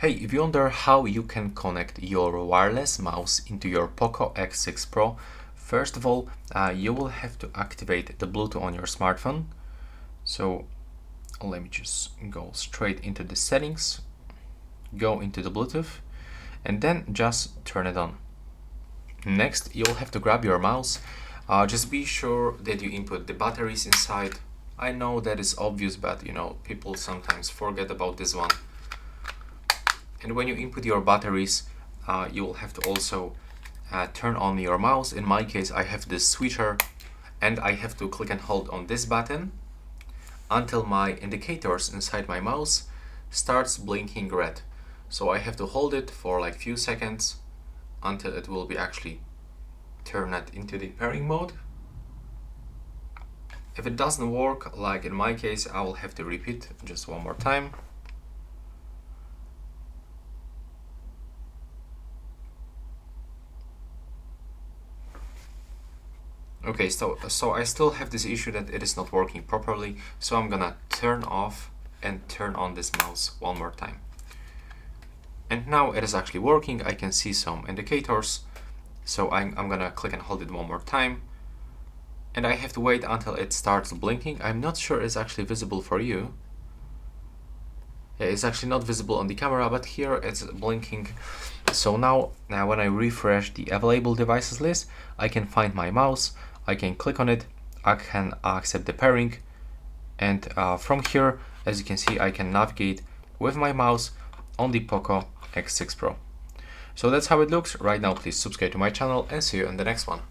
Hey, if you wonder how you can connect your wireless mouse into your POCO X6 Pro, first of all, you will have to activate the Bluetooth on your smartphone. So let me just go straight into the settings, go into the Bluetooth, and then just turn it on. Next, you'll have to grab your mouse. Just be sure that you input the batteries inside. I know that is obvious, but people sometimes forget about this one. And when you input your batteries, you will have to also turn on your mouse. In my case, I have this switcher, and I have to click and hold on this button until my indicators inside my mouse starts blinking red. So I have to hold it for like few seconds until it will be actually turned into the pairing mode. If it doesn't work, like in my case, I will have to repeat just one more time. Okay, so I still have this issue that it is not working properly, so I'm gonna turn off and turn on this mouse one more time. And now it is actually working. I can see some indicators, so I'm gonna click and hold it one more time. And I have to wait until it starts blinking. I'm not sure it's actually visible for you. Yeah, it's actually not visible on the camera, but here it's blinking. So now when I refresh the available devices list, I can find my mouse, I can click on it, I can accept the pairing, and from here, as you can see, I can navigate with my mouse on the POCO X6 Pro. So that's how it looks right now. Please subscribe to my channel and see you in the next one.